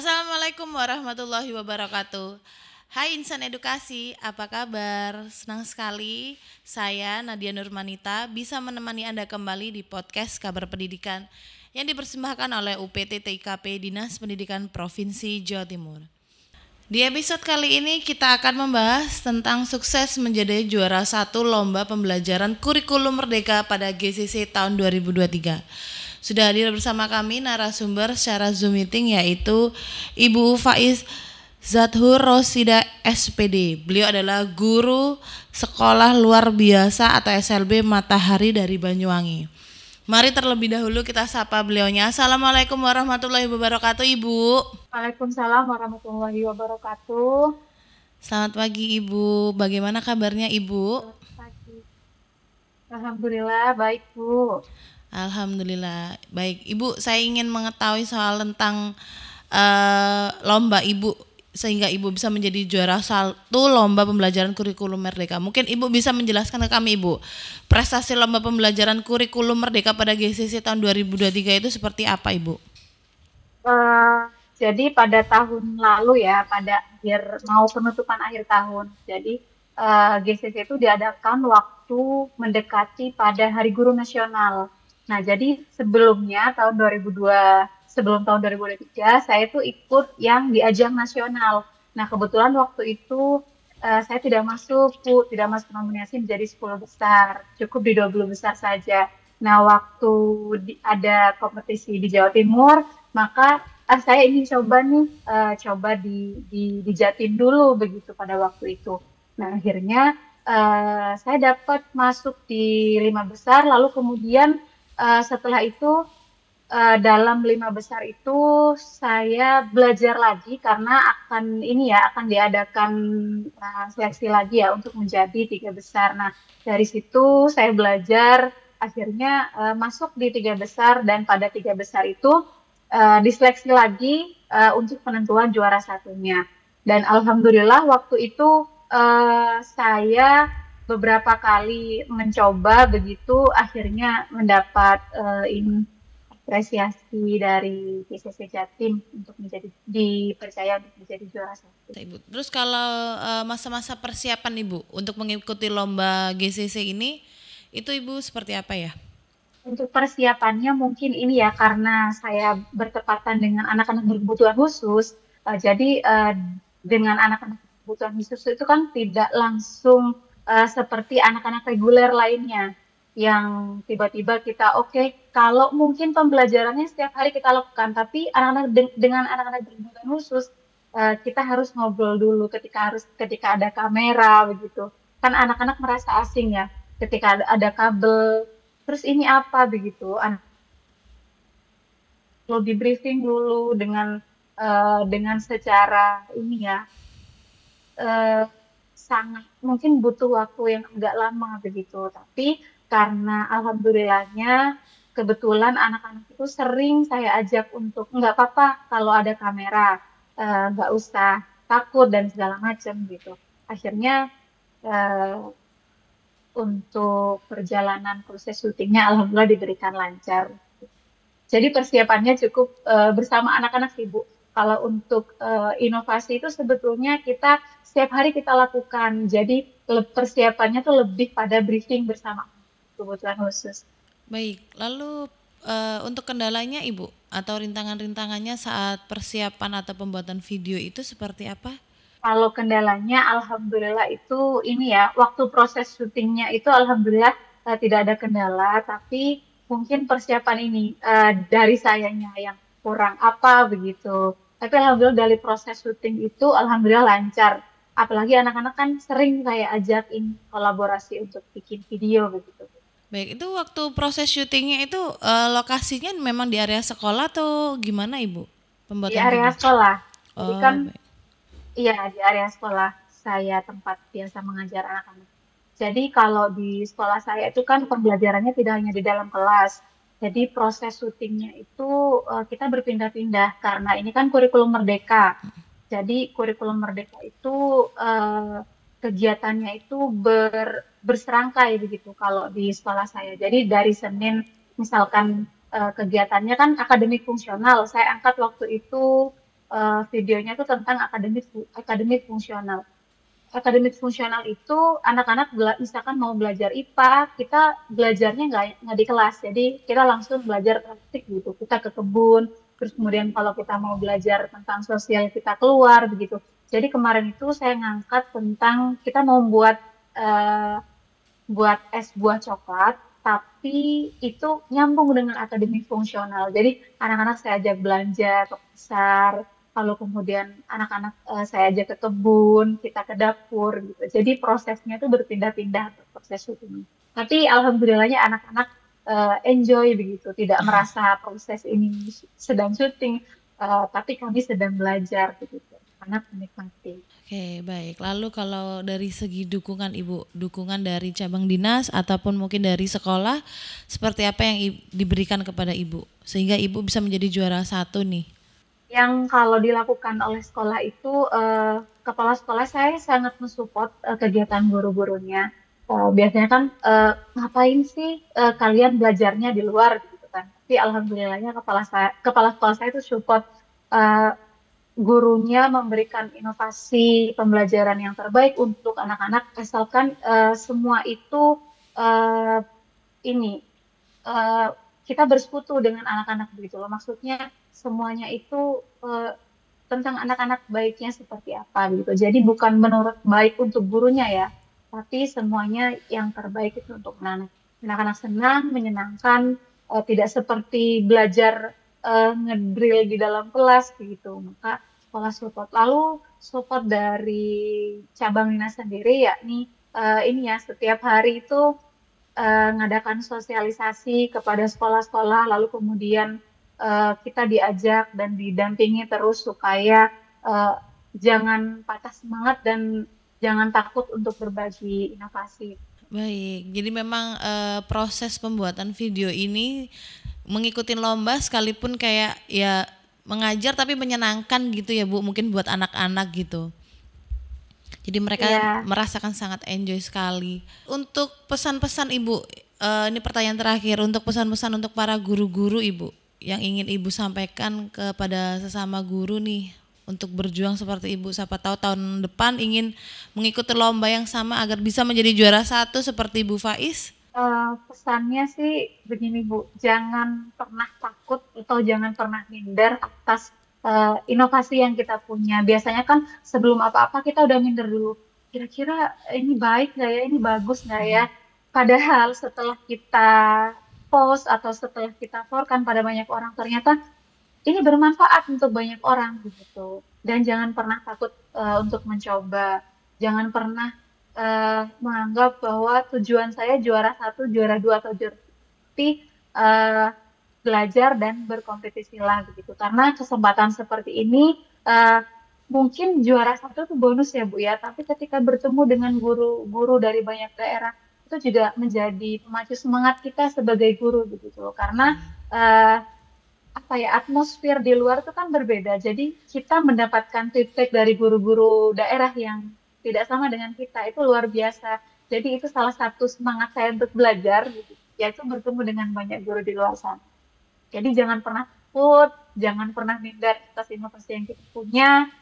Assalamualaikum warahmatullahi wabarakatuh. Hai insan edukasi, apa kabar? Senang sekali saya Nadia Nurmanita bisa menemani Anda kembali di podcast Kabar Pendidikan yang dipersembahkan oleh UPT TIKP Dinas Pendidikan Provinsi Jawa Timur. Di episode kali ini kita akan membahas tentang sukses menjadi juara satu lomba pembelajaran kurikulum merdeka pada GCC tahun 2023. Sudah hadir bersama kami narasumber secara Zoom meeting yaitu Ibu Faiz Zathur Rosida SPD. Beliau adalah guru sekolah luar biasa atau SLB Matahari dari Banyuwangi. Mari terlebih dahulu kita sapa beliaunya. Assalamualaikum warahmatullahi wabarakatuh, Ibu. Waalaikumsalam warahmatullahi wabarakatuh. Selamat pagi, Ibu. Bagaimana kabarnya, Ibu? Selamat pagi. Alhamdulillah baik, Bu. Alhamdulillah baik. Ibu, saya ingin mengetahui soal tentang lomba Ibu sehingga Ibu bisa menjadi juara satu lomba pembelajaran kurikulum merdeka. Mungkin Ibu bisa menjelaskan ke kami, Ibu, prestasi lomba pembelajaran kurikulum merdeka pada GCC tahun 2023 itu seperti apa, Ibu? Jadi pada tahun lalu ya, pada mau penutupan akhir tahun. Jadi GCC itu diadakan waktu mendekati pada Hari Guru Nasional. Nah, jadi sebelumnya sebelum tahun 2023, saya tuh ikut yang di ajang nasional. Nah, kebetulan waktu itu saya tidak masuk, Bu, tidak masuk nominasi menjadi 10 besar, cukup di 20 besar saja. Nah, waktu ada kompetisi di Jawa Timur, maka saya ingin coba di Jatim dulu begitu pada waktu itu. Nah, akhirnya saya dapat masuk di 5 besar, lalu kemudian setelah itu dalam 5 besar itu saya belajar lagi karena akan diadakan seleksi lagi ya untuk menjadi 3 besar. Nah, dari situ saya belajar akhirnya masuk di 3 besar, dan pada 3 besar itu diseleksi lagi untuk penentuan juara satunya. Dan alhamdulillah waktu itu saya beberapa kali mencoba begitu, akhirnya mendapat apresiasi dari PCC Jatim untuk dipercaya untuk menjadi juara satu. Ibu. Terus kalau masa-masa persiapan Ibu untuk mengikuti lomba GCC ini, itu Ibu seperti apa ya? Untuk persiapannya mungkin ini ya, karena saya bertepatan dengan anak-anak berkebutuhan khusus, jadi dengan anak-anak berkebutuhan khusus itu kan tidak langsung seperti anak-anak reguler lainnya yang tiba-tiba kita kalau mungkin pembelajarannya setiap hari kita lakukan, tapi dengan anak-anak berkebutuhan khusus kita harus ngobrol dulu ketika ada kamera begitu. Kan anak-anak merasa asing ya ketika ada kabel. Terus ini apa begitu? Perlu di briefing dulu dengan secara ini ya, sangat mungkin butuh waktu yang agak lama begitu. Tapi karena alhamdulillahnya kebetulan anak-anak itu sering saya ajak untuk nggak apa-apa kalau ada kamera, nggak usah takut dan segala macam gitu. Akhirnya untuk perjalanan proses syutingnya alhamdulillah diberikan lancar. Jadi persiapannya cukup bersama anak-anak sih, Bu. Kalau untuk inovasi itu sebetulnya kita setiap hari kita lakukan. Jadi persiapannya tuh lebih pada briefing bersama kebutuhan khusus. Baik, lalu untuk kendalanya Ibu atau rintangan-rintangannya saat persiapan atau pembuatan video itu seperti apa? Kalau kendalanya alhamdulillah itu ini ya, waktu proses syutingnya itu alhamdulillah tidak ada kendala, tapi mungkin persiapan ini dari sayanya yang kurang apa begitu. Tapi alhamdulillah dari proses syuting itu alhamdulillah lancar. Apalagi anak-anak kan sering saya ajakin kolaborasi untuk bikin video begitu. Baik, itu waktu proses syutingnya itu lokasinya memang di area sekolah atau gimana Ibu Di pembuatan area video? sekolah. Jadi kan Oh, baik. iya, di area sekolah saya tempat biasa mengajar anak-anak. Jadi kalau di sekolah saya itu kan pembelajarannya tidak hanya di dalam kelas. Jadi proses syutingnya itu kita berpindah-pindah karena ini kan kurikulum merdeka. Jadi kurikulum merdeka itu kegiatannya itu berserangkai begitu kalau di sekolah saya. Jadi dari Senin misalkan kegiatannya kan akademik fungsional. Saya angkat waktu itu videonya itu tentang akademik fungsional. Akademik fungsional itu anak-anak misalkan mau belajar IPA, kita belajarnya nggak di kelas, jadi kita langsung belajar praktik gitu. Kita ke kebun, terus kemudian kalau kita mau belajar tentang sosial kita keluar begitu. Jadi kemarin itu saya ngangkat tentang kita mau eh, buat es buah coklat, tapi itu nyambung dengan akademik fungsional. Jadi anak-anak saya ajak belanja ke pasar, lalu kemudian anak-anak saya ajak ke kebun, kita ke dapur gitu. Jadi prosesnya itu berpindah-pindah proses syuting. Tapi alhamdulillahnya anak-anak enjoy begitu, tidak merasa proses ini sedang syuting, tapi kami sedang belajar begitu. Anak menikmati. Oke, baik. Lalu kalau dari segi dukungan Ibu, dukungan dari cabang dinas ataupun mungkin dari sekolah, seperti apa yang diberikan kepada Ibu sehingga Ibu bisa menjadi juara 1 nih? Yang kalau dilakukan oleh sekolah itu, kepala sekolah saya sangat mensupport kegiatan guru-gurunya. Biasanya kan ngapain sih kalian belajarnya di luar gitu kan. Tapi alhamdulillahnya kepala sekolah saya itu support, eh, gurunya memberikan inovasi pembelajaran yang terbaik untuk anak-anak asalkan semua itu eh, ini eh, kita bersekutu dengan anak-anak begitu loh. Maksudnya semuanya itu tentang anak-anak baiknya seperti apa gitu. Jadi bukan menurut baik untuk gurunya ya, tapi semuanya yang terbaik itu untuk anak-anak. Anak-anak senang, menyenangkan, tidak seperti belajar ngedrill di dalam kelas gitu. Maka sekolah support. Lalu support dari cabang dinas sendiri yakni ini ya setiap hari itu ngadakan sosialisasi kepada sekolah-sekolah, lalu kemudian kita diajak dan didampingi terus supaya jangan patah semangat dan jangan takut untuk berbagi inovasi. Baik, jadi memang proses pembuatan video ini mengikuti lomba sekalipun kayak ya mengajar tapi menyenangkan gitu ya Bu, mungkin buat anak-anak gitu. Jadi mereka merasakan sangat enjoy sekali. Untuk pesan-pesan Ibu, ini pertanyaan terakhir, untuk pesan-pesan untuk para guru-guru Ibu yang ingin Ibu sampaikan kepada sesama guru nih untuk berjuang seperti Ibu, siapa tahu tahun depan ingin mengikuti lomba yang sama agar bisa menjadi juara 1 seperti Bu Faiz. Pesannya sih begini Bu, jangan pernah takut atau jangan pernah minder atas inovasi yang kita punya. Biasanya kan sebelum apa-apa kita udah minder dulu. Kira-kira ini baik nggak ya, ini bagus nggak ya? Padahal setelah kita post atau setelah kita forwardkan pada banyak orang, ternyata ini bermanfaat untuk banyak orang begitu. Dan jangan pernah takut untuk mencoba. Jangan pernah menganggap bahwa tujuan saya juara 1, juara 2 atau juara 3. Tapi belajar dan berkompetisilah begitu. Karena kesempatan seperti ini mungkin juara 1 itu bonus ya Bu ya, tapi ketika bertemu dengan guru-guru dari banyak daerah itu juga menjadi pemacu semangat kita sebagai guru begitu loh. Karena apa ya, atmosfer di luar itu kan berbeda. Jadi kita mendapatkan feedback dari guru-guru daerah yang tidak sama dengan kita, itu luar biasa. Jadi itu salah satu semangat saya untuk belajar gitu, yaitu bertemu dengan banyak guru di luar sana. Jadi jangan pernah takut, jangan pernah minder atas inovasi yang kita punya,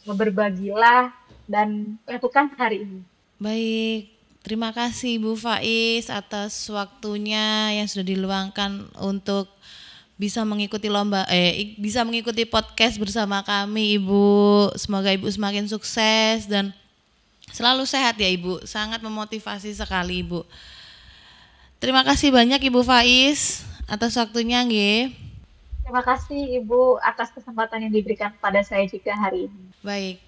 berbagilah dan lakukan hari ini. Baik, terima kasih Bu Faiz atas waktunya yang sudah diluangkan untuk bisa mengikuti bisa mengikuti podcast bersama kami Ibu. Semoga Ibu semakin sukses dan selalu sehat ya Ibu. Sangat memotivasi sekali Ibu. Terima kasih banyak Ibu Faiz atas waktunya nggih. Terima kasih Ibu atas kesempatan yang diberikan kepada saya juga hari ini. Baik.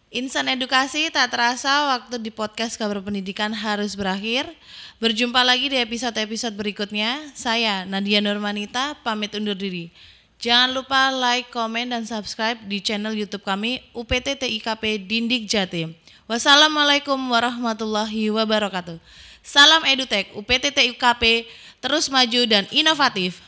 Insan Edukasi, tak terasa waktu di podcast Kabar Pendidikan harus berakhir. Berjumpa lagi di episode-episode berikutnya. Saya Nadia Nurmanita pamit undur diri. Jangan lupa like, komen, dan subscribe di channel YouTube kami UPT TIKP Dindik Jatim. Wassalamualaikum warahmatullahi wabarakatuh. Salam EduTech, UPT TIKP terus maju dan inovatif.